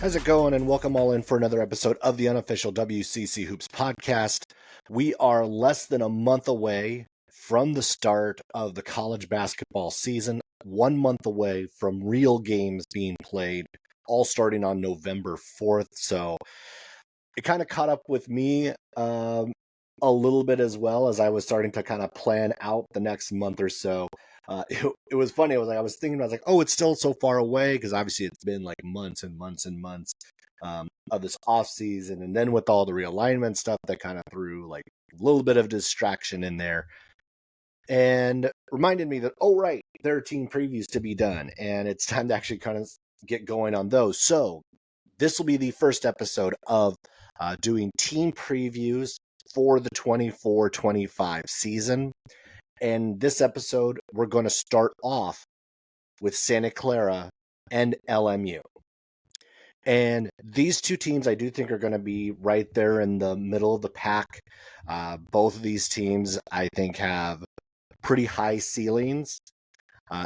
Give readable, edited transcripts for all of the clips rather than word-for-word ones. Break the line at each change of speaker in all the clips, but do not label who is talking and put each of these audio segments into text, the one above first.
How's it going? And welcome all in for another episode of the unofficial WCC Hoops podcast. We are less than a month away from the start of the college basketball season, 1 month away from real games being played, all starting on November 4th. So it kind of caught up with me a little bit as well as I was starting to kind of plan out the next month or so. It was funny. I was thinking, I was like, oh, it's still so far away because obviously it's been like months and months and months of this off season, and then with all the realignment stuff, that kind of threw like a little bit of distraction in there, and reminded me that right, there are team previews to be done, and it's time to actually kind of get going on those. So this will be the first episode of doing team previews for the 24-25 season. And this episode, we're going to start off with Santa Clara and LMU. And these two teams, I do think, are going to be right there in the middle of the pack. Both of these teams, I think, have pretty high ceilings,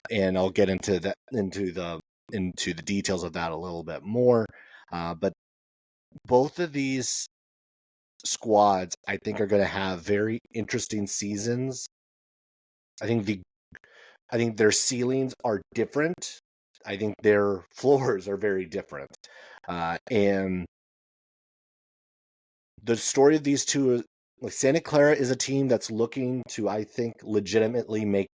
and I'll get into the details of that a little bit more. But both of these squads, I think, are going to have very interesting seasons. I think their ceilings are different. I think their floors are very different. And the story of these two, like Santa Clara is a team that's looking to, I think, legitimately make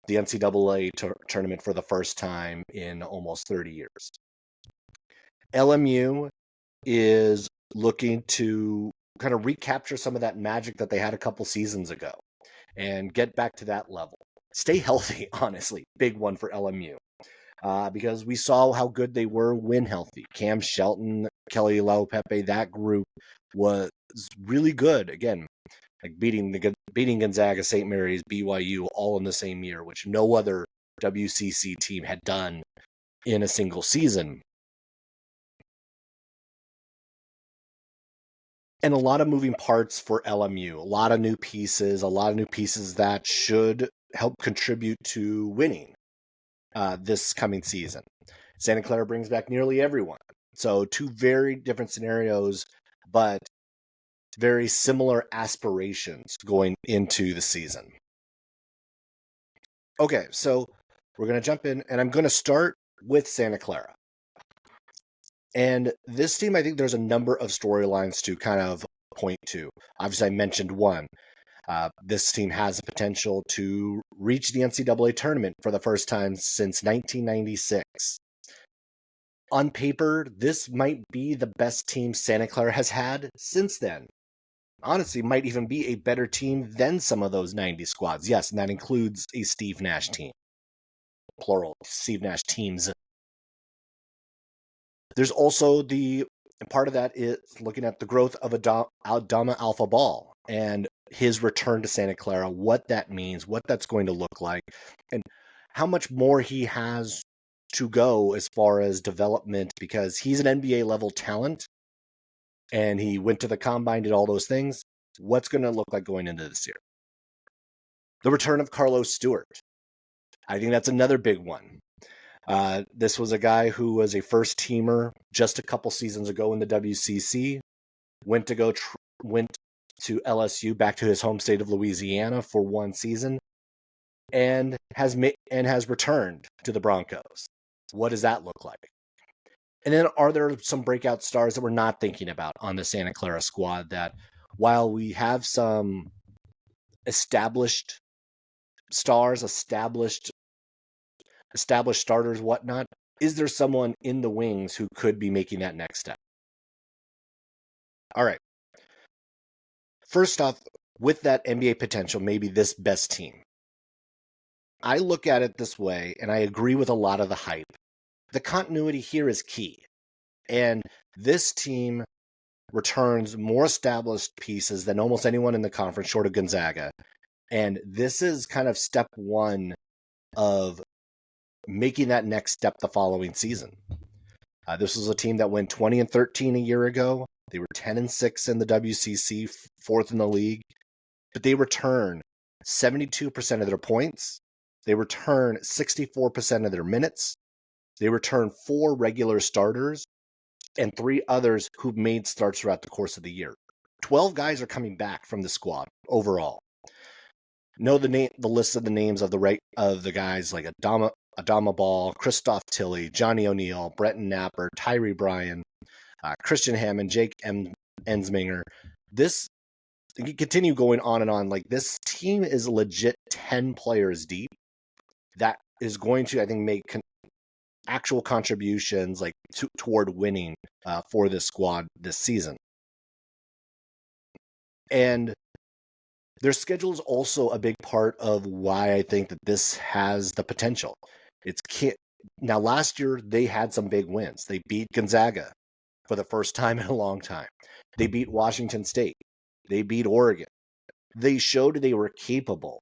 the NCAA tournament for the first time in almost 30 years. LMU is looking to kind of recapture some of that magic that they had a couple seasons ago and get back to that level. Stay healthy, honestly. Big one for LMU. Because we saw how good they were when healthy. Cam Shelton, Kelly Laupepe, that group was really good. Again, like beating Gonzaga, St. Mary's, BYU all in the same year, which no other WCC team had done in a single season. And a lot of moving parts for LMU, a lot of new pieces that should help contribute to winning this coming season. Santa Clara brings back nearly everyone. So two very different scenarios, but very similar aspirations going into the season. Okay, so we're going to jump in, and I'm going to start with Santa Clara. And this team, I think there's a number of storylines to kind of point to. Obviously, I mentioned one. This team has the potential to reach the NCAA tournament for the first time since 1996. On paper, this might be the best team Santa Clara has had since then. Honestly, might even be a better team than some of those 90 squads. Yes, and that includes a Steve Nash team. Plural, Steve Nash teams. There's also the part of that is looking at the growth of Adama Alpha Ball and his return to Santa Clara, what that means, what that's going to look like, and how much more he has to go as far as development, because he's an NBA level talent and he went to the combine, did all those things. What's going to look like going into this year? The return of Carlos Stewart. I think that's another big one. This was a guy who was a first teamer just a couple seasons ago in the WCC, went to LSU, back to his home state of Louisiana for one season, and has returned to the Broncos. What does that look like? And then are there some breakout stars that we're not thinking about on the Santa Clara squad that, while we have some established stars, established starters, whatnot, is there someone in the wings who could be making that next step? All right. First off, with that NBA potential, maybe this best team. I look at it this way, and I agree with a lot of the hype. The continuity here is key. And this team returns more established pieces than almost anyone in the conference, short of Gonzaga. And this is kind of step one of making that next step the following season. This was a team that went 20-13 a year ago. They were 10-6 in the WCC, fourth in the league. But they return 72% of their points. They return 64% of their minutes. They return 4 regular starters. and 3 others who've made starts throughout the course of the year. 12 guys are coming back from the squad overall. Know the list of the names of the guys like Adama Ball, Christoph Tilley, Johnny O'Neill, Bretton Napper, Tyree Bryan, Christian Hammond, Jake Ensminger. This, you can continue going on and on. Like, this team is legit 10 players deep. That is going to, I think, make actual contributions like toward winning for this squad this season. And their schedule is also a big part of why I think that this has the potential. Now, last year, they had some big wins. They beat Gonzaga for the first time in a long time. They beat Washington State. They beat Oregon. They showed they were capable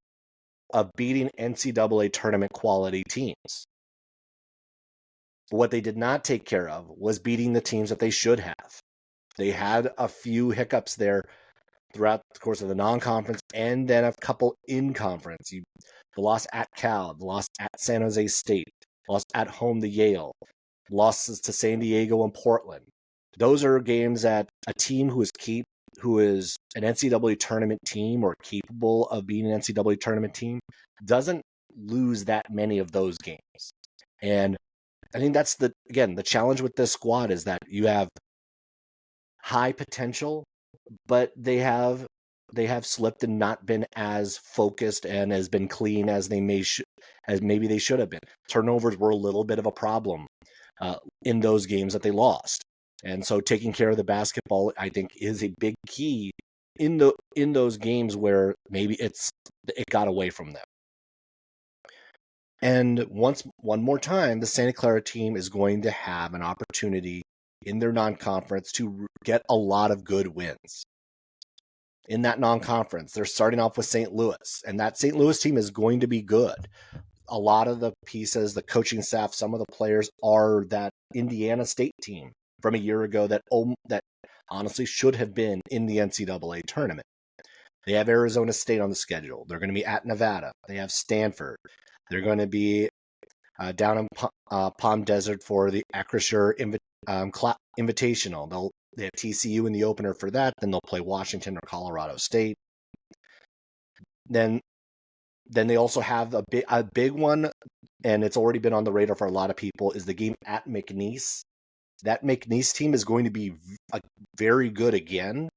of beating NCAA tournament quality teams. But what they did not take care of was beating the teams that they should have. They had a few hiccups there throughout the course of the non-conference, and then a couple in conference. The loss at Cal, the loss at San Jose State, loss at home to Yale, losses to San Diego and Portland. Those are games that a team who is an NCAA tournament team or capable of being an NCAA tournament team doesn't lose that many of those games. And I think that's the challenge with this squad is that you have high potential, but they have slipped and not been as focused and has been clean as maybe they should have been. Turnovers were a little bit of a problem in those games that they lost, and so taking care of the basketball, I think, is a big key in those games where maybe it got away from them. And one more time, the Santa Clara team is going to have an opportunity in their non-conference to get a lot of good wins. In that non-conference, they're starting off with St. Louis, and that St. Louis team is going to be good. A lot of the pieces, the coaching staff, some of the players are that Indiana State team from a year ago that honestly should have been in the NCAA tournament. They have Arizona State on the schedule. They're going to be at Nevada. They have Stanford. They're going to be down in Palm Desert for the Acrisure Invitational. They have TCU in the opener for that. Then they'll play Washington or Colorado State. Then they also have a big one, and it's already been on the radar for a lot of people, is the game at McNeese. That McNeese team is going to be very good again,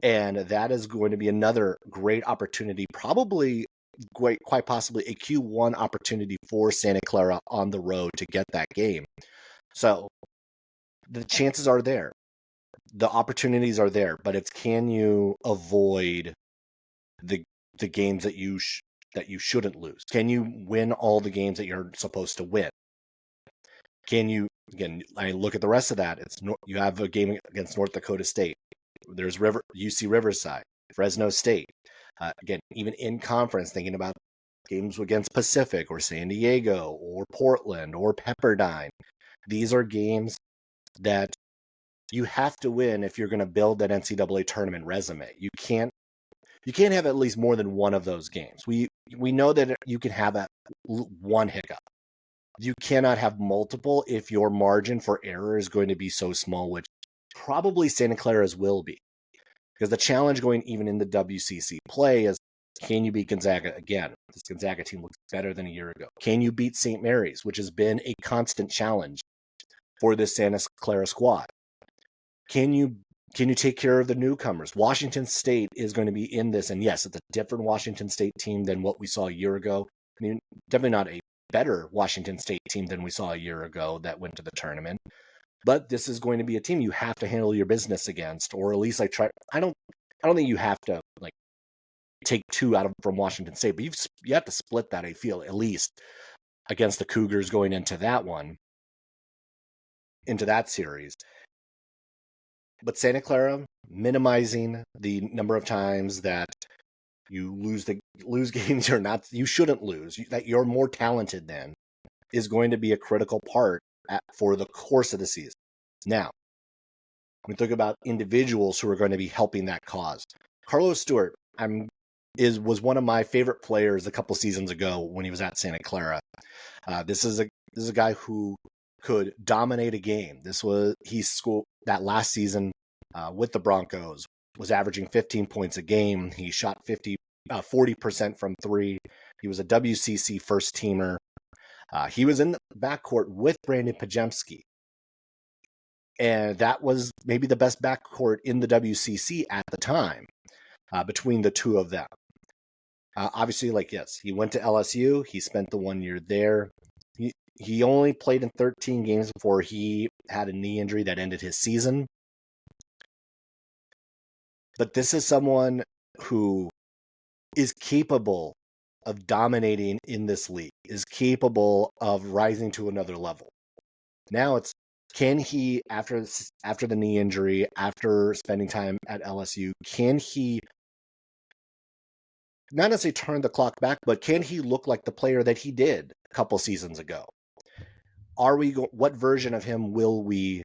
and that is going to be another great opportunity, probably quite possibly a Q1 opportunity for Santa Clara on the road to get that game. So the chances are there. The opportunities are there, but it's, can you avoid the games that you shouldn't lose? Can you win all the games that you're supposed to win? Can you, again, I look at the rest of that. You have a game against North Dakota State. There's UC Riverside, Fresno State. Again, even in conference, thinking about games against Pacific or San Diego or Portland or Pepperdine. These are games that you have to win if you're going to build that NCAA tournament resume. You can't have at least more than one of those games. We know that you can have one hiccup. You cannot have multiple if your margin for error is going to be so small, which probably Santa Clara's will be. Because the challenge going even in the WCC play is, can you beat Gonzaga again? This Gonzaga team looks better than a year ago. Can you beat St. Mary's, which has been a constant challenge for this Santa Clara squad? Can you take care of the newcomers? Washington State is going to be in this, and yes, it's a different Washington State team than what we saw a year ago. I mean, definitely not a better Washington State team than we saw a year ago that went to the tournament. But this is going to be a team you have to handle your business against, or at least try. I don't think you have to take two out from Washington State, but you have to split that, I feel, at least against the Cougars going into that series. But Santa Clara, minimizing the number of times that you lose games you shouldn't lose, that you're more talented than, is going to be a critical part for the course of the season. Now, we talk about individuals who are going to be helping that cause. Carlos Stewart was one of my favorite players a couple seasons ago when he was at Santa Clara. This is a guy who could dominate a game. He scored that last season with the Broncos, was averaging 15 points a game. He shot 40% from three. He was a WCC first teamer. He was in the backcourt with Brandon Pajemski. And that was maybe the best backcourt in the WCC at the time, between the two of them. Obviously, yes, he went to LSU. He spent the 1 year there. He only played in 13 games before he had a knee injury that ended his season. But this is someone who is capable of dominating in this league, is capable of rising to another level. Now it's, can he, after the knee injury, after spending time at LSU, can he not necessarily turn the clock back, but can he look like the player that he did a couple seasons ago? What version of him will we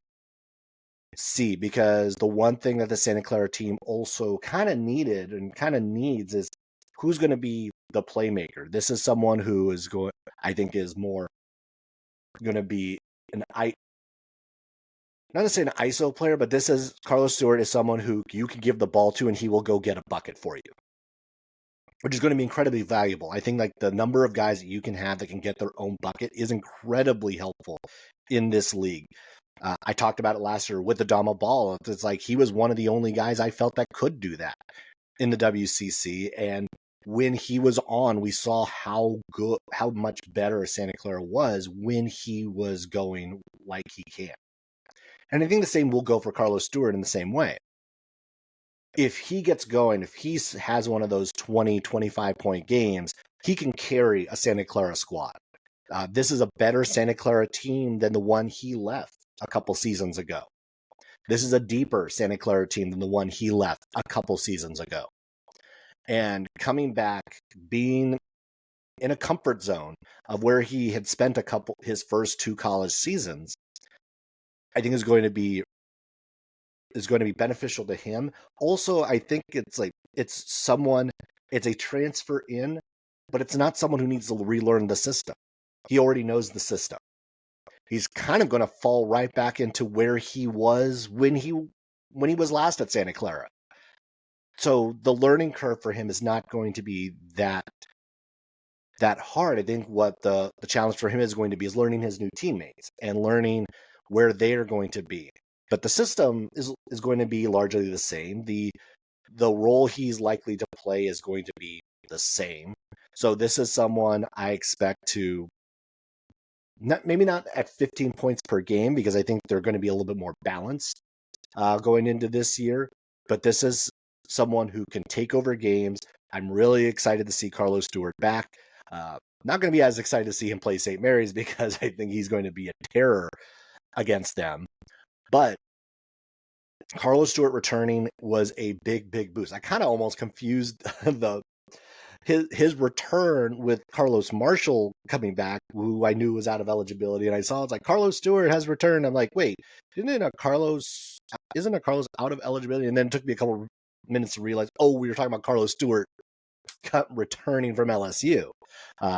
see? Because the one thing that the Santa Clara team also kind of needed and kind of needs is who's going to be the playmaker. This is someone who is I think is more going to be not necessarily an ISO player, but Carlos Stewart is someone who you can give the ball to and he will go get a bucket for you, which is going to be incredibly valuable. I think the number of guys that you can have that can get their own bucket is incredibly helpful in this league. I talked about it last year with Adama Ball. It's like he was one of the only guys I felt that could do that in the WCC. And when he was on, we saw how much better Santa Clara was when he was going like he can. And I think the same will go for Carlos Stewart in the same way. If he gets going, if he has one of those 20, 25-point games, he can carry a Santa Clara squad. This is a better Santa Clara team than the one he left a couple seasons ago. This is a deeper Santa Clara team than the one he left a couple seasons ago. And coming back, being in a comfort zone of where he had spent his first two college seasons, I think is going to be beneficial to him. Also, I think it's a transfer in, but it's not someone who needs to relearn the system. He already knows the system. He's kind of going to fall right back into where he was when he was last at Santa Clara. So the learning curve for him is not going to be that hard. I think what the challenge for him is going to be is learning his new teammates and learning where they are going to be. But the system is going to be largely the same. The role he's likely to play is going to be the same. So this is someone I expect to maybe not at 15 points per game, because I think they're going to be a little bit more balanced going into this year. But this is someone who can take over games. I'm really excited to see Carlos Stewart back. Not going to be as excited to see him play St. Mary's because I think he's going to be a terror against them. But Carlos Stewart returning was a big, big boost. I kind of almost confused his return with Carlos Marshall coming back, who I knew was out of eligibility. And I saw it's like Carlos Stewart has returned. I'm like, wait, isn't a Carlos out of eligibility? And then it took me a couple minutes to realize, we were talking about Carlos Stewart returning from LSU,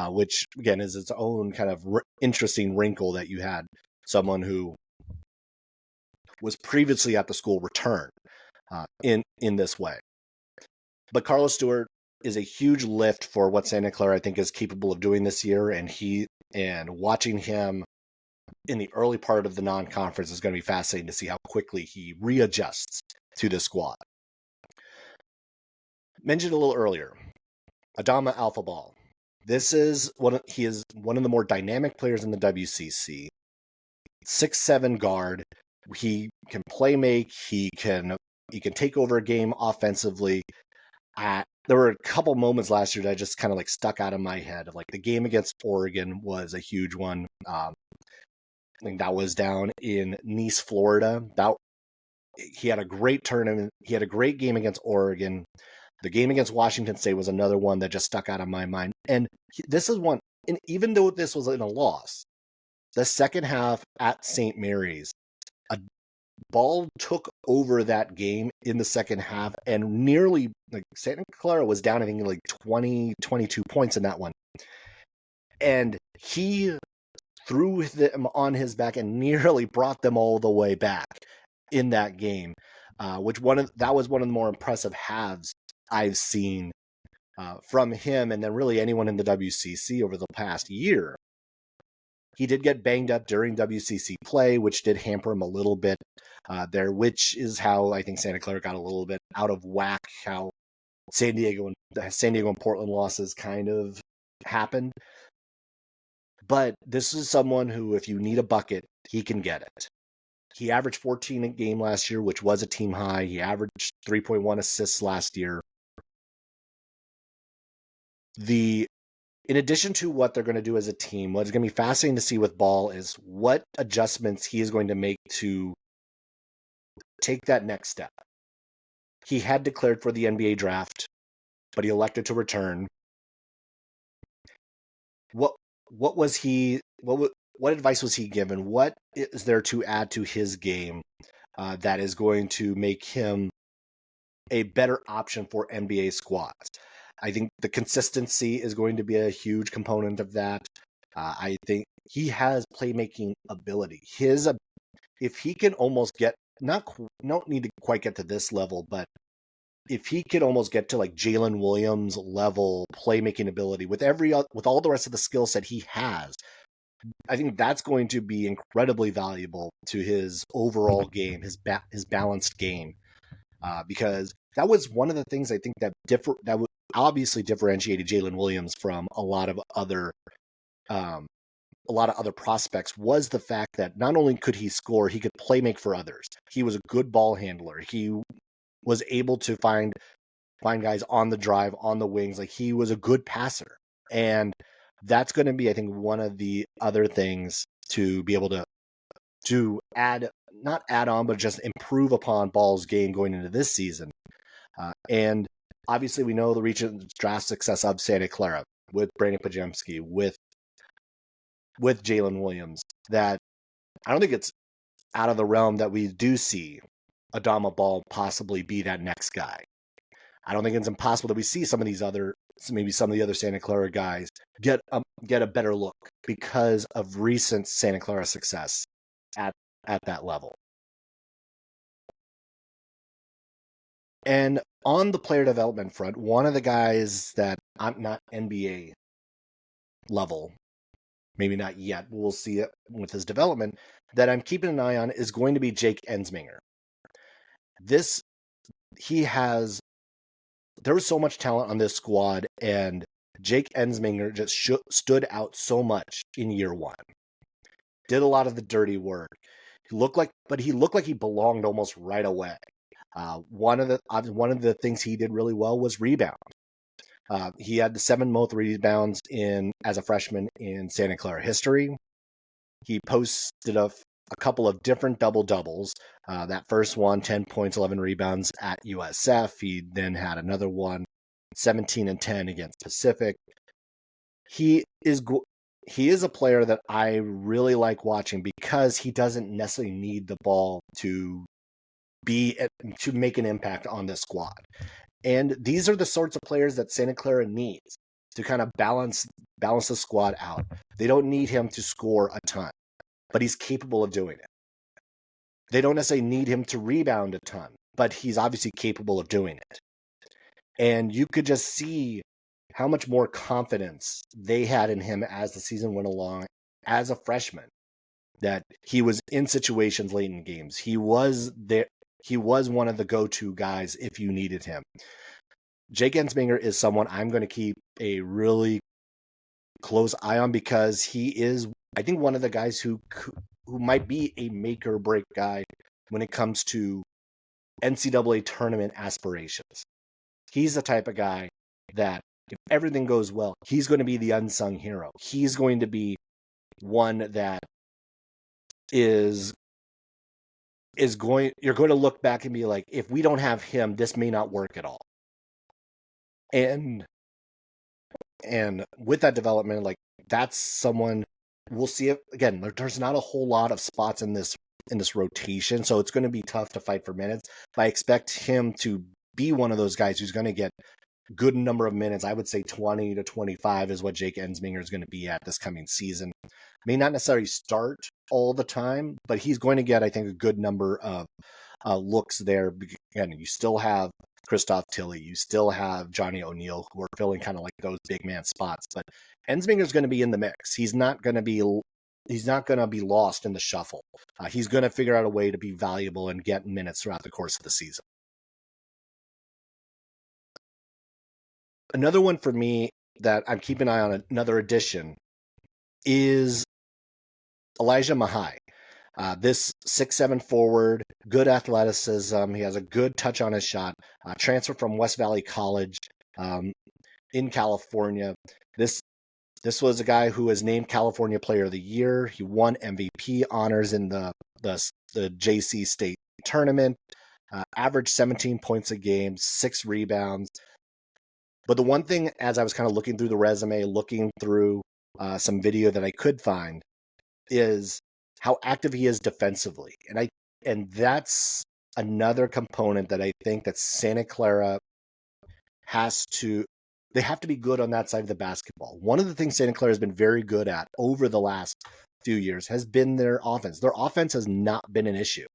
which again is its own kind of interesting wrinkle that you had someone who was previously at the school return in this way. But Carlos Stewart is a huge lift for what Santa Clara I think is capable of doing this year, and watching him in the early part of the non-conference is going to be fascinating to see how quickly he readjusts to the squad. Mentioned a little earlier, Adama Alpha Ball. He is one of the more dynamic players in the WCC. 6'7" guard. He can play make. He can take over a game offensively. There were a couple moments last year that just kind of stuck out of my head. Of the game against Oregon was a huge one. I think that was down in Nice, Florida. He had a great tournament. He had a great game against Oregon. The game against Washington State was another one that just stuck out of my mind. And this is one, and even though this was in a loss, the second half at St. Mary's, a Ball took over that game in the second half, and nearly Santa Clara was down, I think 20, 22 points in that one. And he threw them on his back and nearly brought them all the way back in that game, that was one of the more impressive halves I've seen from him, and then really anyone in the WCC over the past year. He did get banged up during WCC play, which did hamper him a little bit there, which is how I think Santa Clara got a little bit out of whack, how San Diego and Portland losses kind of happened. But this is someone who, if you need a bucket, he can get it. He averaged 14 a game last year, which was a team high. He averaged 3.1 assists last year. In addition to what they're going to do as a team, what's going to be fascinating to see with Ball is what adjustments he is going to make to take that next step. He had declared for the NBA draft, but he elected to return. What advice was he given? What is there to add to his game that is going to make him a better option for NBA squads? I think the consistency is going to be a huge component of that. I think he has playmaking ability. If he can almost get, don't need to quite get to this level, but if he could almost get to like Jalen Williams level playmaking ability with all the rest of the skill set he has, I think that's going to be incredibly valuable to his overall game, his balanced game, because that was one of the things I think that would obviously differentiated Jalen Williams from a lot of other prospects, was the fact that not only could he score, he could play make for others. He was a good ball handler. He was able to find guys on the drive, on the wings. Like, he was a good passer. And that's going to be, I think, one of the other things to be able to not add on, but just improve upon Ball's game going into this season. And obviously, we know the recent draft success of Santa Clara with Brandon Pajemski, with Jalen Williams, that I don't think it's out of the realm that we do see Adama Ball possibly be that next guy. I don't think it's impossible that we see some of the other Santa Clara guys get a better look because of recent Santa Clara success at that level. And on the player development front, one of the guys that I'm not NBA level, maybe not yet, we'll see it with his development, that I'm keeping an eye on is going to be Jake Ensminger. There was so much talent on this squad, and Jake Ensminger just stood out so much in year one. Did a lot of the dirty work. He looked like he belonged almost right away. One of the things he did really well was rebound. He had the 7 most rebounds as a freshman in Santa Clara history. He posted a couple of different double-doubles. That first one, 10 points, 11 rebounds at USF. He then had another one, 17 and 10 against Pacific. He is a player that I really like watching because he doesn't necessarily need the ball to make an impact on this squad. And these are the sorts of players that Santa Clara needs to kind of balance the squad out. They don't need him to score a ton, but he's capable of doing it. They don't necessarily need him to rebound a ton, but he's obviously capable of doing it. And you could just see how much more confidence they had in him as the season went along as a freshman, that he was in situations late in games. He was there. He was one of the go-to guys if you needed him. Jake Ensminger is someone I'm going to keep a really close eye on because he is, I think, one of the guys who might be a make or break guy when it comes to NCAA tournament aspirations. He's the type of guy that if everything goes well, he's going to be the unsung hero. He's going to be one that you're going to look back and be like, if we don't have him, this may not work at all. And with that development, like, that's someone we'll see it again. There's not a whole lot of spots in this rotation, so it's going to be tough to fight for minutes. But I expect him to be one of those guys who's going to get good number of minutes. I would say 20 to 25 is what Jake Ensminger is going to be at this coming season. May not necessarily start all the time, but he's going to get, I think, a good number of looks there. Again, you still have Christoph Tilley, you still have Johnny O'Neill, who are filling kind of like those big man spots. But Ensminger is going to be in the mix. He's not going to be lost in the shuffle. He's going to figure out a way to be valuable and get minutes throughout the course of the season. Another one for me that I'm keeping an eye on, another addition, is Elijah Mahai. This 6'7" forward, good athleticism. He has a good touch on his shot. Transfer from West Valley College in California. This was a guy who was named California Player of the Year. He won MVP honors in the JC State Tournament. Averaged 17 points a game, 6 rebounds. But the one thing, as I was kind of looking through the resume, looking through some video that I could find, is how active he is defensively. And that's another component that I think that Santa Clara they have to be good on that side of the basketball. One of the things Santa Clara has been very good at over the last few years has been their offense. Their offense has not been an issue.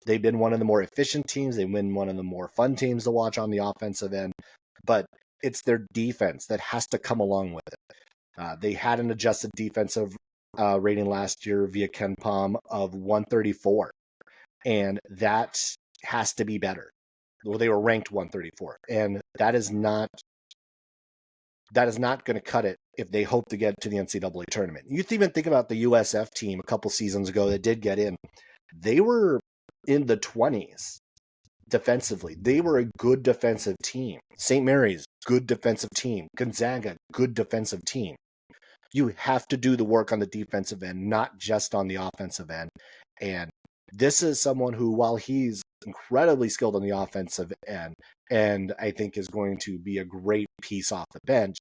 They've been one of the more efficient teams. They've been one of the more fun teams to watch on the offensive end. But it's their defense that has to come along with it. They had an adjusted defensive rating last year via Ken Palm of 134, and that has to be better. Well, they were ranked 134, and that is not going to cut it if they hope to get to the NCAA tournament. You even think about the USF team a couple seasons ago that did get in. They were in the 20s defensively. They were a good defensive team. St. Mary's, good defensive team. Gonzaga, good defensive team. You have to do the work on the defensive end, not just on the offensive end. And this is someone who, while he's incredibly skilled on the offensive end, and I think is going to be a great piece off the bench,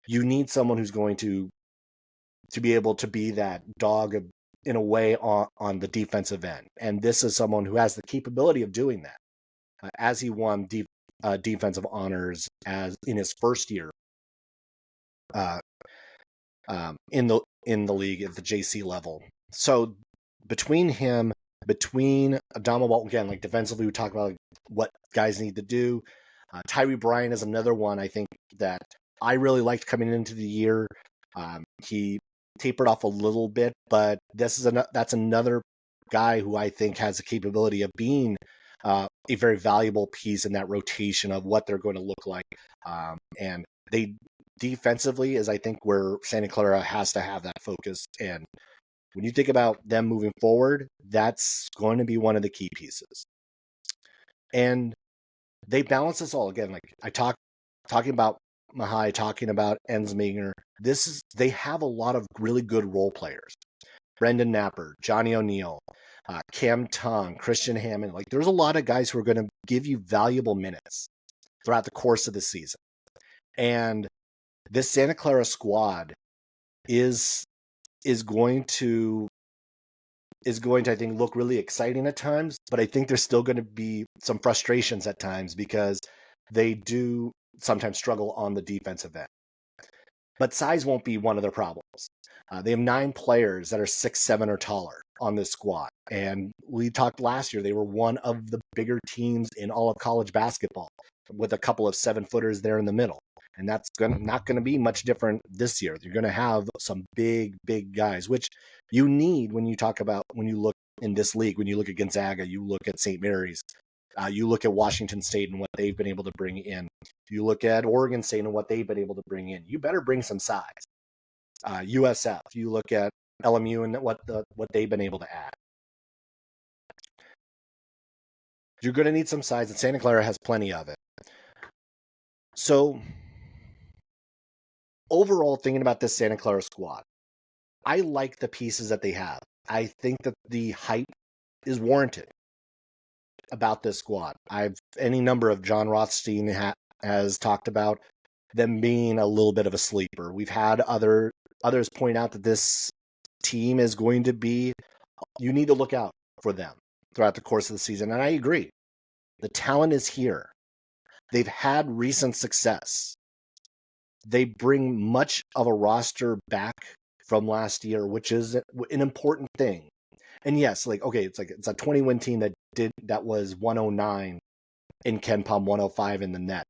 you need someone who's going to be able to be that dog in a way on the defensive end. And this is someone who has the capability of doing that. As he won defensive honors as in his first year in the league at the JC level. So between Adama Walton, again, like defensively, we talk about like what guys need to do. Tyree Bryan is another one I think that I really liked coming into the year. He tapered off a little bit, but that's another guy who I think has the capability of being a very valuable piece in that rotation of what they're going to look like. And they defensively is, I think, where Santa Clara has to have that focus. And when you think about them moving forward, that's going to be one of the key pieces. And they balance this all. Again, like talking about Mahai, talking about Ensminger, they have a lot of really good role players. Brendan Napper, Johnny O'Neill, Cam Tung, Christian Hammond. Like, there's a lot of guys who are going to give you valuable minutes throughout the course of the season. And this Santa Clara squad is going to, I think, look really exciting at times, but I think there's still going to be some frustrations at times because they do sometimes struggle on the defensive end. But size won't be one of their problems. They have 9 players that are 6'7" or taller on this squad. And we talked last year, they were one of the bigger teams in all of college basketball with a couple of 7-footers there in the middle. And that's not going to be much different this year. You're going to have some big, big guys, which you need when you look in this league, when you look at Gonzaga, you look at St. Mary's, you look at Washington State and what they've been able to bring in. You look at Oregon State and what they've been able to bring in. You better bring some size. USF, you look at LMU and what they've been able to add. You're going to need some size, and Santa Clara has plenty of it. So overall, thinking about this Santa Clara squad, I like the pieces that they have. I think that the hype is warranted about this squad. Any number of John Rothstein has talked about them being a little bit of a sleeper. We've had others point out that this team is going to be, you need to look out for them throughout the course of the season. And I agree. The talent is here. They've had recent success. They bring much of a roster back from last year, which is an important thing. And yes, it's a 20-win team that was 109 in KenPom, 105 in the net.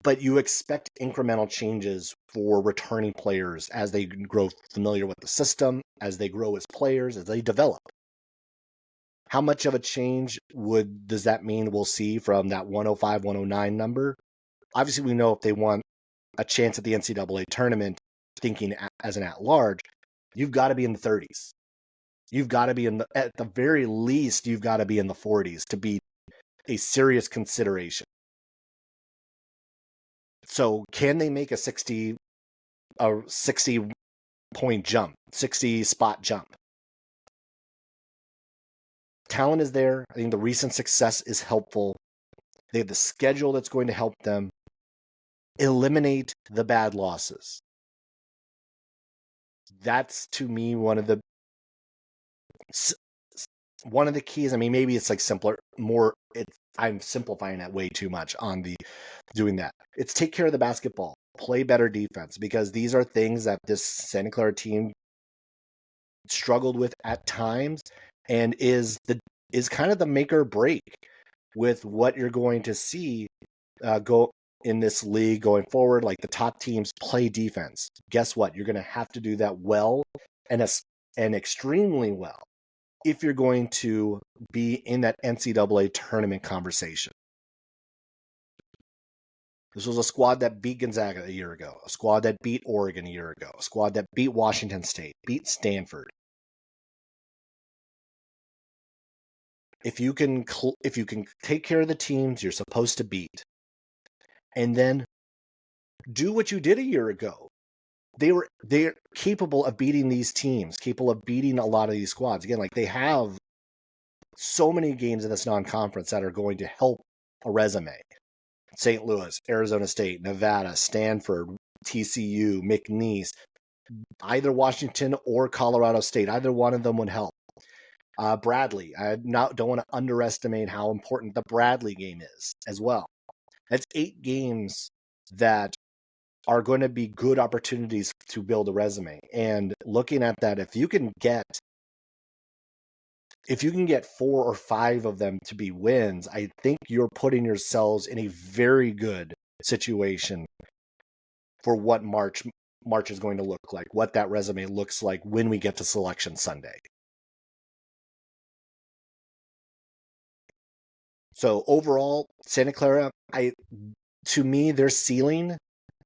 But you expect incremental changes for returning players as they grow familiar with the system, as they grow as players, as they develop. How much of a change does that mean we'll see from that 105, 109 number? Obviously, we know if they want a chance at the NCAA tournament, thinking as an at-large, you've got to be in the 30s. You've got to be at the very least, you've got to be in the 40s to be a serious consideration. So can they make a 60 point jump, 60 spot jump? Talent is there. I think the recent success is helpful. They have the schedule that's going to help them eliminate the bad losses. That's, to me, one of the keys. I mean, maybe it's like simpler, I'm simplifying that way too much on the doing that. It's take care of the basketball, play better defense, because these are things that this Santa Clara team struggled with at times, and is kind of the make or break with what you're going to see go in this league going forward. Like, the top teams play defense. Guess what? You're going to have to do that well and extremely well if you're going to be in that NCAA tournament conversation. This was a squad that beat Gonzaga a year ago, a squad that beat Oregon a year ago, a squad that beat Washington State, beat Stanford. If you can take care of the teams you're supposed to beat, and then do what you did a year ago, they're capable of beating these teams, capable of beating a lot of these squads. Again, like, they have so many games in this non-conference that are going to help a resume. St. Louis, Arizona State, Nevada, Stanford, TCU, McNeese, either Washington or Colorado State. Either one of them would help. Bradley, don't want to underestimate how important the Bradley game is as well. That's 8 games that are going to be good opportunities to build a resume. And looking at that, if you can get 4 or 5 of them to be wins, I think you're putting yourselves in a very good situation for what March is going to look like, what that resume looks like when we get to Selection Sunday. So overall, Santa Clara, to me, their ceiling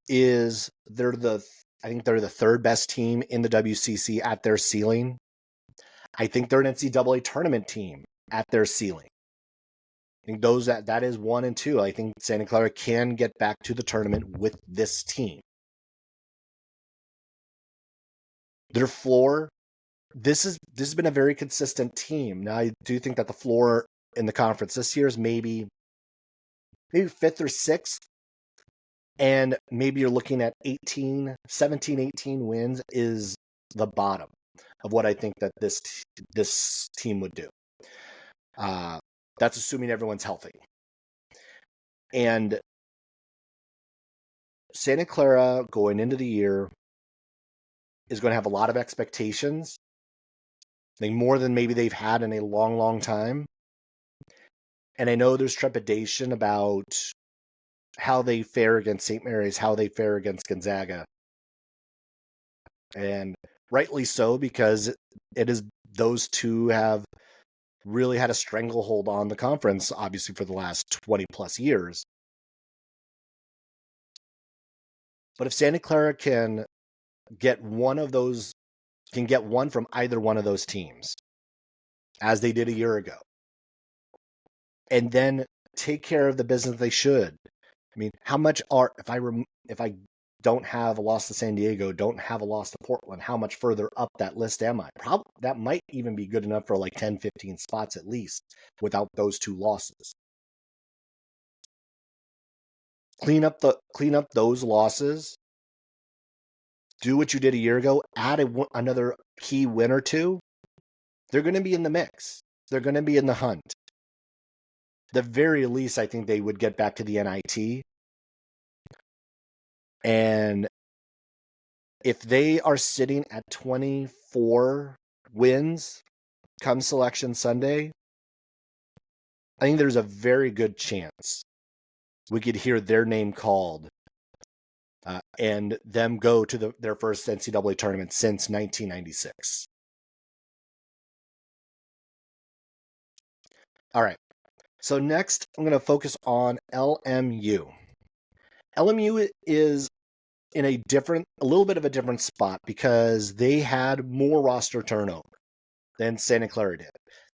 is I think they're the third best team in the WCC at their ceiling. I think they're an NCAA tournament team at their ceiling. I think that is 1 and 2. I think Santa Clara can get back to the tournament with this team. Their floor, this has been a very consistent team. Now, I do think that the floor in the conference this year is maybe 5th or 6th. And maybe you're looking at 17, 18 wins is the bottom of what I think that this team would do. That's assuming everyone's healthy. And Santa Clara going into the year is going to have a lot of expectations. I think more than maybe they've had in a long, long time. And I know there's trepidation about how they fare against St. Mary's, how they fare against Gonzaga. And rightly so, because those two have really had a stranglehold on the conference, obviously, for the last 20 plus years. But if Santa Clara can get one from either one of those teams, as they did a year ago, and then take care of the business they should. I mean, how much if I don't have a loss to San Diego, don't have a loss to Portland, how much further up that list am I? Probably that might even be good enough for like 10, 15 spots at least without those 2 losses. Clean up those losses. Do what you did a year ago. Add another key win or 2. They're going to be in the mix. They're going to be in the hunt. the very least, I think they would get back to the NIT. And if they are sitting at 24 wins come Selection Sunday, I think there's a very good chance we could hear their name called and them go to their first NCAA tournament since 1996. All right. So next, I'm going to focus on LMU. LMU is in a little bit of a different spot because they had more roster turnover than Santa Clara did.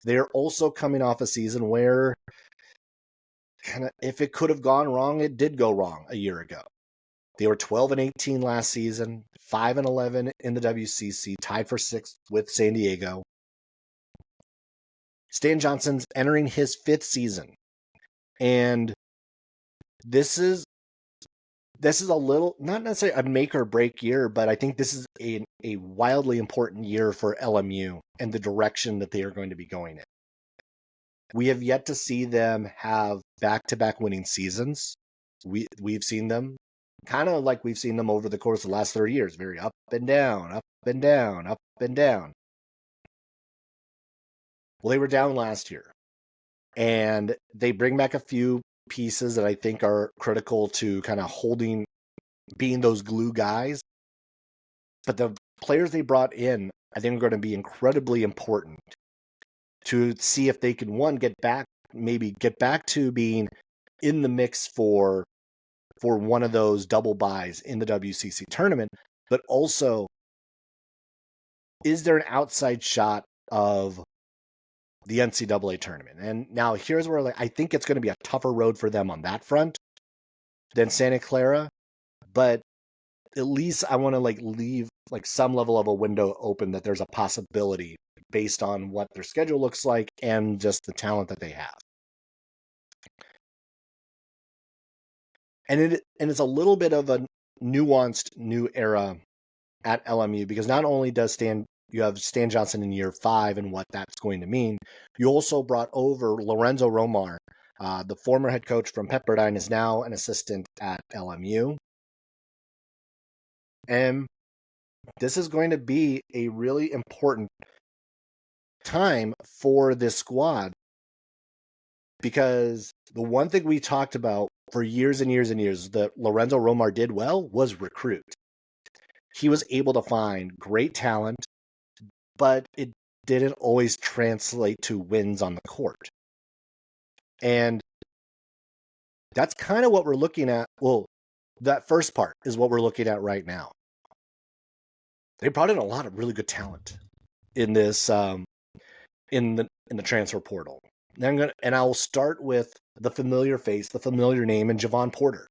They're also coming off a season where if it could have gone wrong, it did go wrong a year ago. They were 12-18 last season, 5-11 in the WCC, tied for 6th with San Diego. Stan Johnson's entering his 5th season, and this is a little, not necessarily a make or break year, but I think this is a wildly important year for LMU and the direction that they are going to be going in. We have yet to see them have back-to-back winning seasons. We've seen them kind of like we've seen them over the course of the last 30 years, very up and down, up and down, up and down. Well, they were down last year, and they bring back a few pieces that I think are critical to kind of being those glue guys. But the players they brought in, I think, are going to be incredibly important to see if they can, get back to being in the mix for one of those double buys in the WCC tournament, but also, is there an outside shot of the NCAA tournament? And now here's where I think it's going to be a tougher road for them on that front than Santa Clara, but at least I want to leave some level of a window open that there's a possibility based on what their schedule looks like and just the talent that they have. And it's a little bit of a nuanced new era at LMU because not only does you have Stan Johnson in year 5 and what that's going to mean, you also brought over Lorenzo Romar, the former head coach from Pepperdine, is now an assistant at LMU. And this is going to be a really important time for this squad because the one thing we talked about for years and years and years that Lorenzo Romar did well was recruit. He was able to find great talent, but it didn't always translate to wins on the court. And that's kind of what we're looking at. Well, that first part is what we're looking at right now. They brought in a lot of really good talent in this in the transfer portal. And I'll start with the familiar face, the familiar name, and Javon Porter.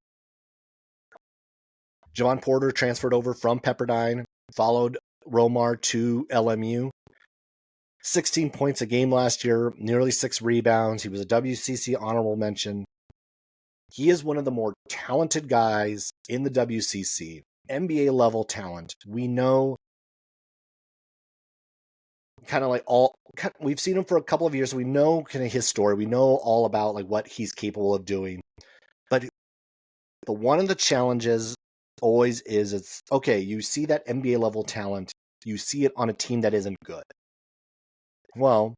Javon Porter transferred over from Pepperdine, followed Romar to LMU. 16 points a game last year, nearly 6 rebounds. He was a WCC honorable mention. He is one of the more talented guys in the WCC, NBA level talent. We know we've seen him for a couple of years. So we know kind of his story. We know all about what he's capable of doing. But one of the challenges always is it's okay, you see that NBA level talent, you see it on a team that isn't good. Well,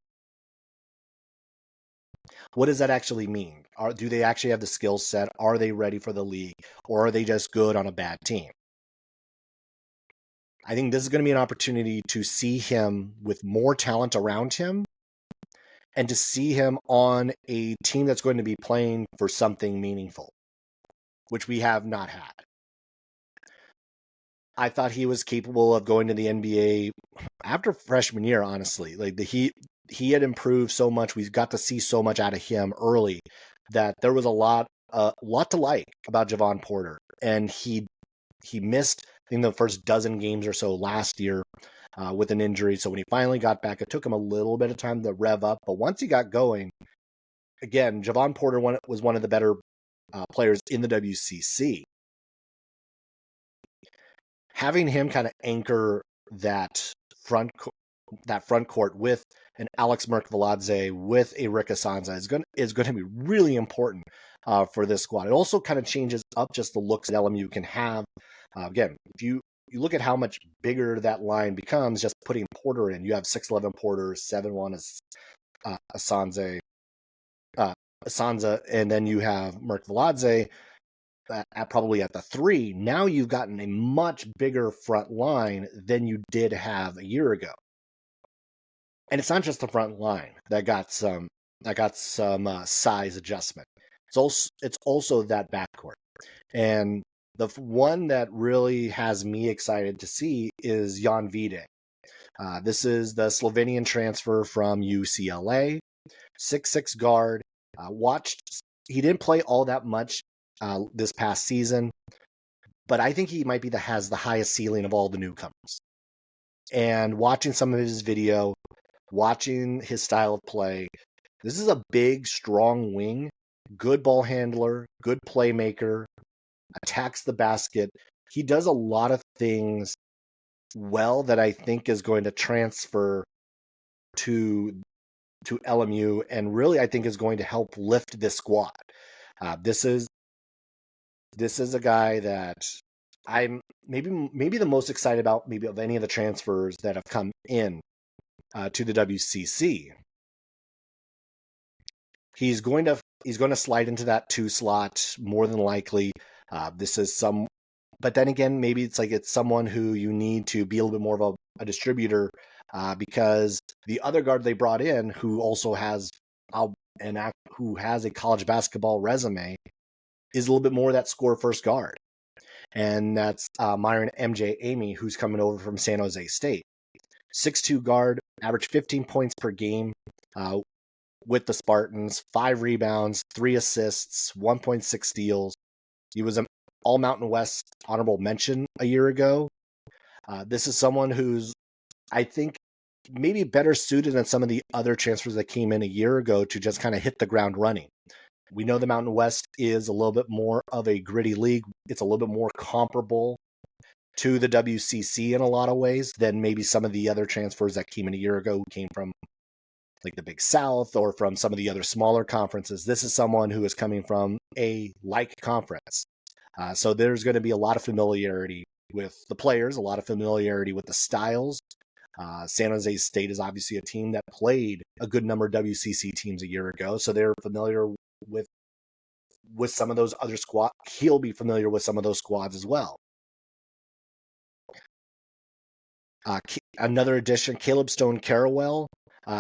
what does that actually mean? Do they actually have the skill set? Are they ready for the league? Or are they just good on a bad team? I think this is going to be an opportunity to see him with more talent around him and to see him on a team that's going to be playing for something meaningful, which we have not had. I thought he was capable of going to the NBA after freshman year, honestly. He had improved so much. We got to see so much out of him early that there was a lot to like about Javon Porter. And he missed, I think, the first dozen games or so last year with an injury. So when he finally got back, it took him a little bit of time to rev up. But once he got going, again, Javon Porter was one of the better players in the WCC. Having him kind of anchor that that front court with an Alex Merkviladze, with a Rick Asanza is going to be really important for this squad. It also kind of changes up just the looks that LMU can have. Again, if you look at how much bigger that line becomes just putting Porter in, you have 6'11 Porter, 7'1 Asanza, and then you have Merkviladze probably at the 3. Now you've gotten a much bigger front line than you did have a year ago. And it's not just the front line that got some size adjustment. It's also that backcourt. And the one that really has me excited to see is Jan Vide. This is the Slovenian transfer from UCLA, 6'6 guard. He didn't play all that much this past season, but I think he might be has the highest ceiling of all the newcomers. And watching some of his video, watching his style of play, this is a big, strong wing, good ball handler, good playmaker, attacks the basket. He does a lot of things well that I think is going to transfer to LMU, and really I think is going to help lift this squad. This is a guy that I'm maybe the most excited about, maybe of any of the transfers that have come in to the WCC. He's going to slide into that 2 slot more than likely. But then again, maybe it's someone who you need to be a little bit more of a distributor, because the other guard they brought in, who also has who has a college basketball resume, is a little bit more that score first guard, and that's Myron MJ Amy, who's coming over from San Jose State. 6'2 guard, averaged 15 points per game with the Spartans, 5 rebounds, 3 assists, 1.6 steals. He was an All Mountain West honorable mention a year ago. This is someone who's, I think, maybe better suited than some of the other transfers that came in a year ago to just kind of hit the ground running. We know the Mountain West is a little bit more of a gritty league. It's a little bit more comparable to the WCC in a lot of ways than maybe some of the other transfers that came in a year ago, who came from like the Big South or from some of the other smaller conferences. This is someone who is coming from a like conference. So there's going to be a lot of familiarity with the players, a lot of familiarity with the styles. San Jose State is obviously a team that played a good number of WCC teams a year ago, so they're familiar with some of those other squads. He'll be familiar with some of those squads as well. Another addition, Caleb Stone Carawell.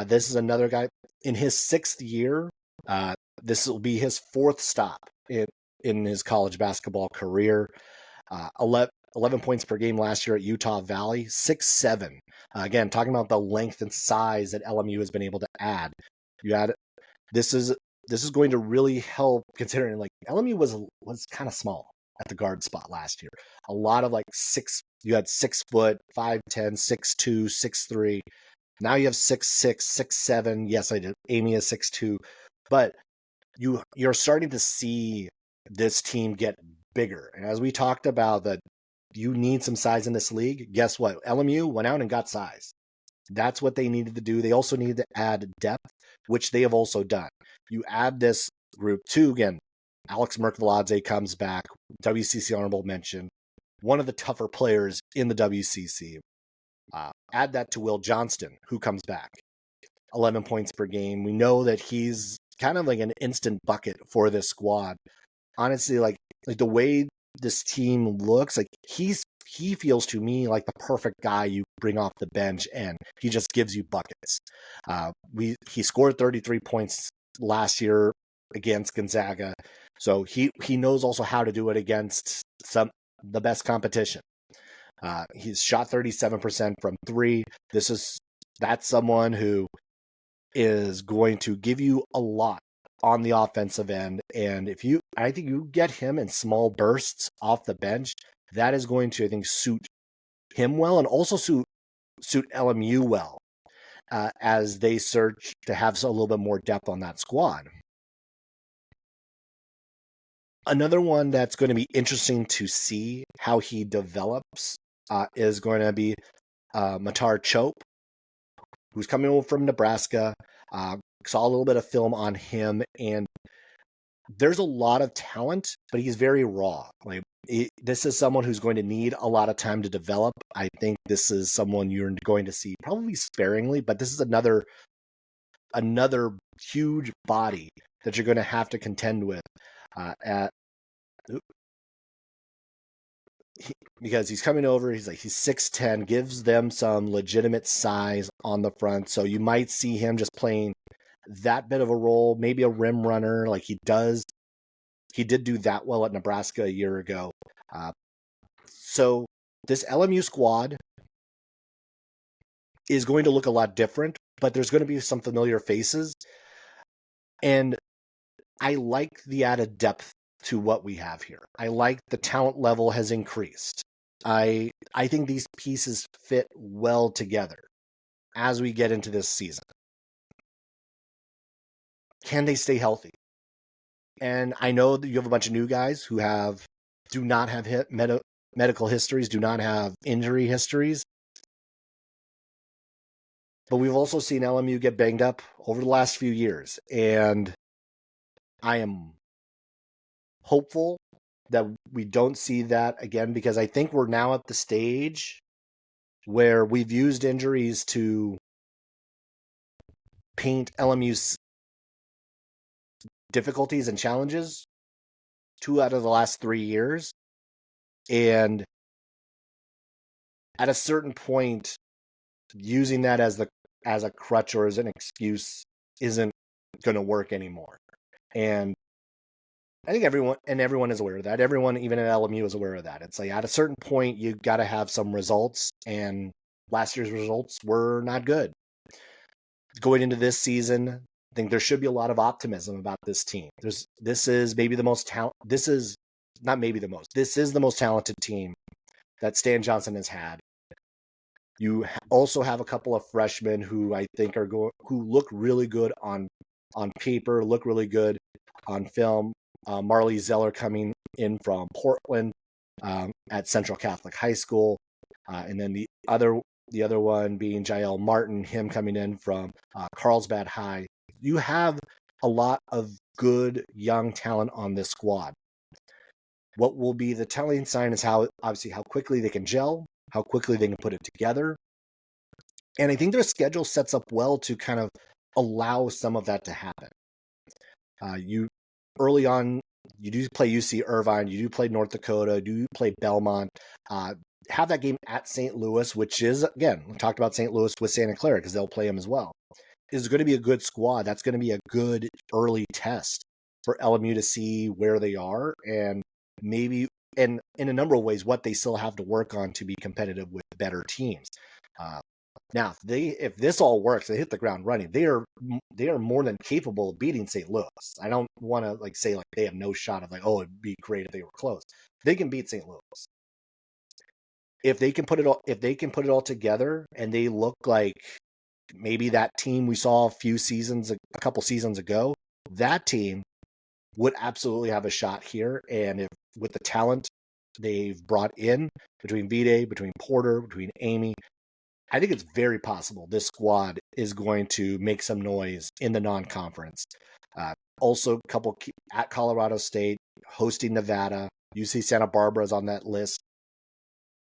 This is another guy in his 6th year. This will be his 4th stop in his college basketball career. 11 points per game last year at Utah Valley, 6'7". Again, talking about the length and size that LMU has been able to add. This is going to really help, considering like LMU was kind of small at the guard spot last year. A lot of you had 6 foot, 5'10", 6'2", 6'3". Now you have 6'6", 6'7". Yes, I did. Amy is 6'2", but you're starting to see this team get bigger. And as we talked about, that you need some size in this league. Guess what? LMU went out and got size. That's what they needed to do. They also needed to add depth, which they have also done. You add this group to, again, Alex Merkviladze comes back, WCC honorable mention, one of the tougher players in the WCC. Add that to Will Johnston, who comes back, 11 points per game. We know that he's kind of like an instant bucket for this squad. Honestly, like the way this team looks, like he feels to me like the perfect guy you bring off the bench and he just gives you buckets. He scored 33 points last year against Gonzaga, so he knows also how to do it against the best competition. He's shot 37% from 3. That's someone who is going to give you a lot on the offensive end, and I think you get him in small bursts off the bench, that is going to, I think, suit him well, and also suit LMU well, as they search to have a little bit more depth on that squad. Another one that's going to be interesting to see how he develops is going to be Matar Chope, who's coming over from Nebraska. Saw a little bit of film on him, and there's a lot of talent, but he's very raw. This is someone who's going to need a lot of time to develop. I think this is someone you're going to see probably sparingly, but this is another huge body that you're going to have to contend with because he's coming over. He's 6'10", gives them some legitimate size on the front. So you might see him just playing that bit of a role, maybe a rim runner like he does. He did do that well at Nebraska a year ago. So this LMU squad is going to look a lot different, but there's going to be some familiar faces. And I like the added depth to what we have here. I like the talent level has increased. I think these pieces fit well together as we get into this season. Can they stay healthy? And I know that you have a bunch of new guys who do not have medical histories, do not have injury histories. But we've also seen LMU get banged up over the last few years. And I am hopeful that we don't see that again, because I think we're now at the stage where we've used injuries to paint LMU's difficulties and challenges 2 out of the last 3 years. And at a certain point, using that as a crutch or as an excuse isn't going to work anymore. And I think everyone is aware of that. Everyone, even at LMU, is aware of that. It's like at a certain point, you got to have some results, and last year's results were not good. Going into this season, I think there should be a lot of optimism about this team. This is the most talented team that Stan Johnson has had. You also have a couple of freshmen who I think who look really good on paper, look really good on film. Marley Zeller coming in from Portland at Central Catholic High School, and then the other one being Jael Martin, him coming in from Carlsbad High. You have a lot of good young talent on this squad. What will be the telling sign is how quickly they can gel, how quickly they can put it together. And I think their schedule sets up well to kind of allow some of that to happen. Early on, you do play UC Irvine, you do play North Dakota, you do play Belmont. Have that game at St. Louis, which is, again, we talked about St. Louis with Santa Clara because they'll play them as well. Is going to be a good squad. That's going to be a good early test for LMU to see where they are and maybe, and in a number of ways, what they still have to work on to be competitive with better teams. Now, if this all works, they hit the ground running. They are more than capable of beating St. Louis. I don't want to say they have no shot of it'd be great if they were close. They can beat St. Louis. If they can put it all together, and they look like maybe that team we saw a couple seasons ago, that team would absolutely have a shot here. And if with the talent they've brought in between Vide, between Porter, between Amy, I think it's very possible this squad is going to make some noise in the non-conference. Also, a couple at Colorado State, hosting Nevada, UC Santa Barbara is on that list.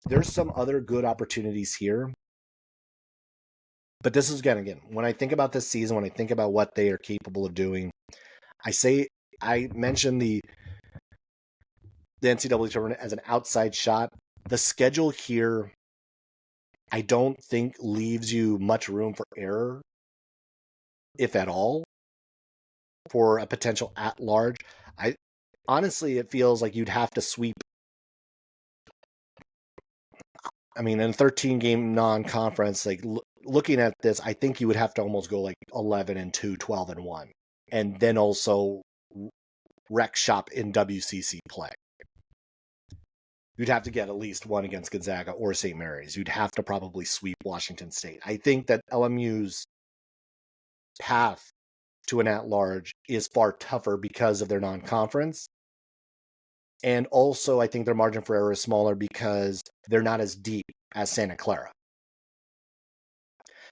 There's some other good opportunities here. But this is, again, when I think about this season, when I think about what they are capable of doing, I mentioned the NCAA tournament as an outside shot. The schedule here, I don't think leaves you much room for error, if at all, for a potential at-large. Honestly, it feels like you'd have to sweep. I mean, in a 13-game non-conference, looking at this, I think you would have to almost go 11-2, 12-1, and then also wreck shop in WCC play. You'd have to get at least one against Gonzaga or St. Mary's. You'd have to probably sweep Washington State. I think that LMU's path to an at-large is far tougher because of their non-conference. And also, I think their margin for error is smaller because they're not as deep as Santa Clara.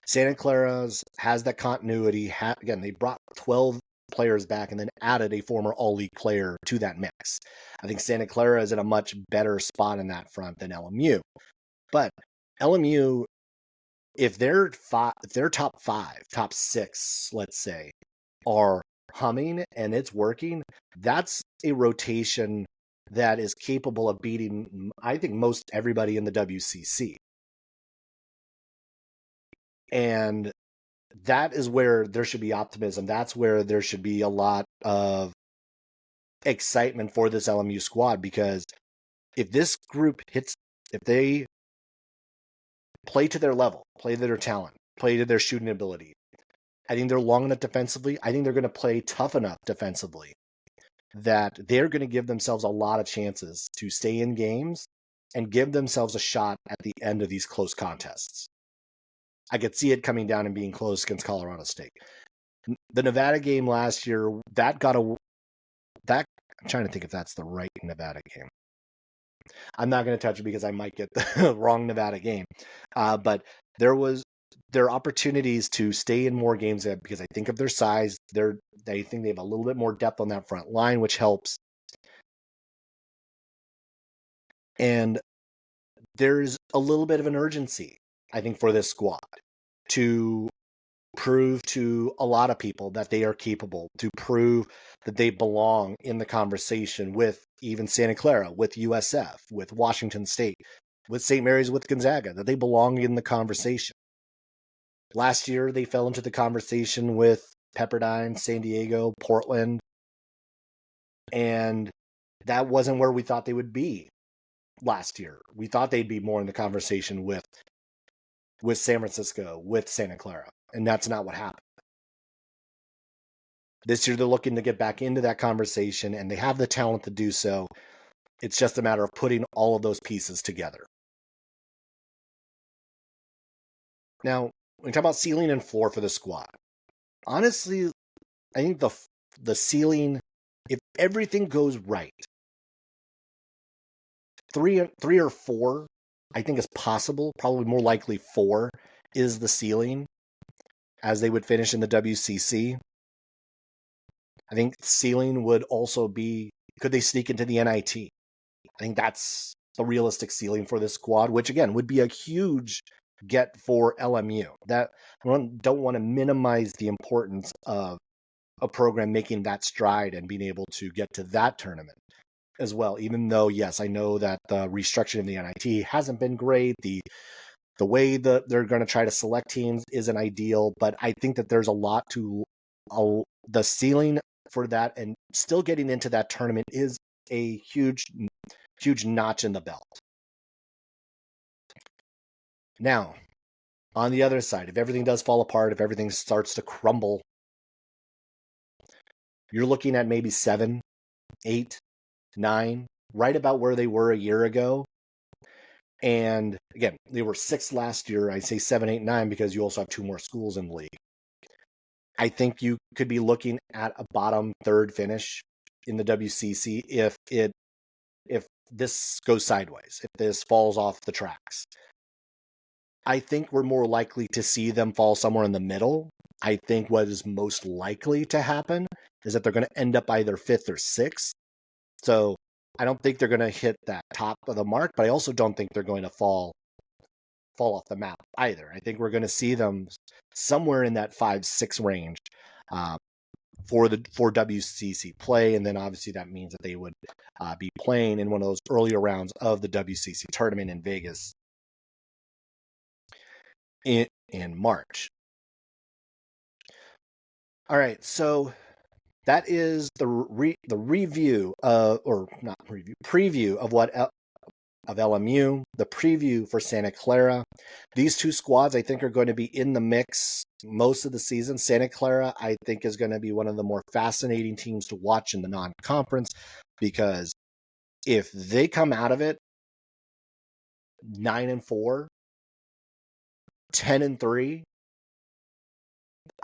Santa Clara's has that continuity. Again, they brought 12 players back and then added a former all-league player to that mix. I think Santa Clara is in a much better spot in that front than LMU. But LMU, if their top 5, top 6, let's say, are humming and it's working, that's a rotation that is capable of beating, I think, most everybody in the WCC. And that is where there should be optimism. That's where there should be a lot of excitement for this LMU squad, because if this group hits, if they play to their level, play to their talent, play to their shooting ability, I think they're long enough defensively. I think they're going to play tough enough defensively that they're going to give themselves a lot of chances to stay in games and give themselves a shot at the end of these close contests. I could see it coming down and being close against Colorado State. The Nevada game last year, I'm trying to think if that's the right Nevada game. I'm not going to touch it because I might get the wrong Nevada game. But there are opportunities to stay in more games because I think of their size. They think they have a little bit more depth on that front line, which helps. And there's a little bit of an urgency, I think, for this squad to prove to a lot of people that they are capable, to prove that they belong in the conversation with even Santa Clara, with USF, with Washington State, with St. Mary's, with Gonzaga, that they belong in the conversation. Last year, they fell into the conversation with Pepperdine, San Diego, Portland, and that wasn't where we thought they would be last year. We thought they'd be more in the conversation with San Francisco, with Santa Clara, and that's not what happened. This year, they're looking to get back into that conversation, and they have the talent to do so. It's just a matter of putting all of those pieces together. Now, when we talk about ceiling and floor for the squad, honestly, I think the ceiling, if everything goes right, three or four, I think is possible. Probably more likely 4 is the ceiling as they would finish in the WCC. I think ceiling would also be, could they sneak into the NIT? I think that's the realistic ceiling for this squad, which again would be a huge get for LMU. That I don't want to minimize the importance of a program making that stride and being able to get to that tournament as well. Even though, yes, I know that the restructuring of the NIT hasn't been great. The way that they're going to try to select teams isn't ideal, but I think that there's a lot to the ceiling for that, and still getting into that tournament is a huge notch in the belt. Now, on the other side, if everything does fall apart, if everything starts to crumble, you're looking at maybe 7, 8, 9, right about where they were a year ago. And again, they were 6 last year. I say 7, 8, 9 because you also have 2 more schools in the league. I think you could be looking at a bottom 3rd finish in the WCC if this goes sideways, if this falls off the tracks. I think we're more likely to see them fall somewhere in the middle. I think what is most likely to happen is that they're going to end up either 5th or 6th. So I don't think they're going to hit that top of the mark, but I also don't think they're going to fall off the map either. I think we're going to see them somewhere in that 5-6 range for WCC play, and then obviously that means that they would be playing in one of those earlier rounds of the WCC tournament in Vegas in March. All right, so that is the preview of what of LMU, the preview for Santa Clara. These 2 squads, I think, are going to be in the mix most of the season. Santa Clara, I think, is going to be one of the more fascinating teams to watch in the non-conference, because if they come out of it 9-4, 10-3,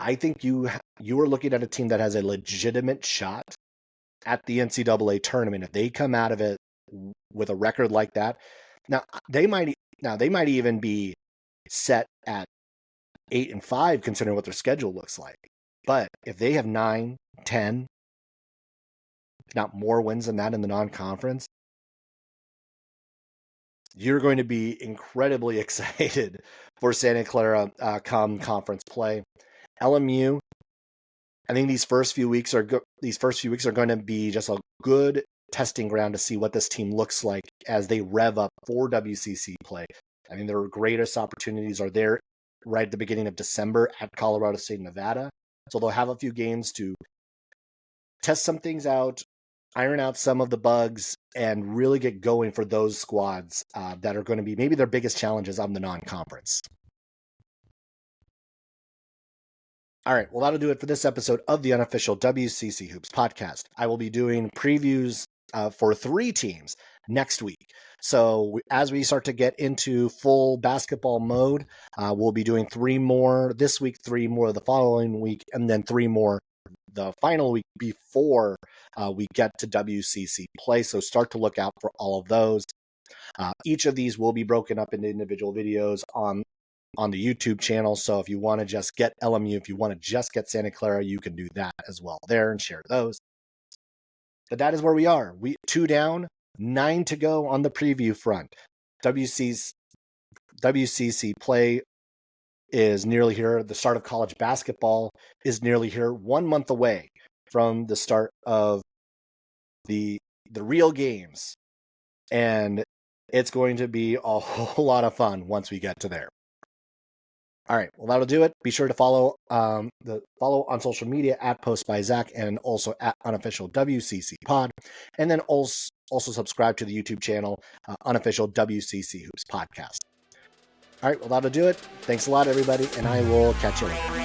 I think you are looking at a team that has a legitimate shot at the NCAA tournament. If they come out of it with a record like that, now they might even be set at 8-5 considering what their schedule looks like. But if they have 9, 10, if not more wins than that in the non-conference, you're going to be incredibly excited for Santa Clara come conference play. LMU, I think these first few weeks are going to be just a good testing ground to see what this team looks like as they rev up for WCC play. I mean, their greatest opportunities are there right at the beginning of December at Colorado State, Nevada. So they'll have a few games to test some things out, iron out some of the bugs, and really get going for those squads that are going to be maybe their biggest challenges on the non-conference. All right, well, that'll do it for this episode of the unofficial WCC Hoops podcast. I will be doing previews for 3 teams next week. So as we start to get into full basketball mode, we'll be doing 3 more this week, 3 more the following week, and then 3 more the final week before we get to WCC play. So start to look out for all of those. Each of these will be broken up into individual videos on the YouTube channel. So if you want to just get LMU, if you want to just get Santa Clara, you can do that as well there and share those. But that is where we are. 2 down, 9 to go on the preview front. WCC play is nearly here. The start of college basketball is nearly here. 1 month away from the start of the real games. And it's going to be a whole lot of fun once we get to there. All right, well, that'll do it. Be sure to follow on social media at Post by Zach and also at Unofficial WCC Pod. And then also subscribe to the YouTube channel, Unofficial WCC Hoops Podcast. All right, well, that'll do it. Thanks a lot, everybody, and I will catch you later.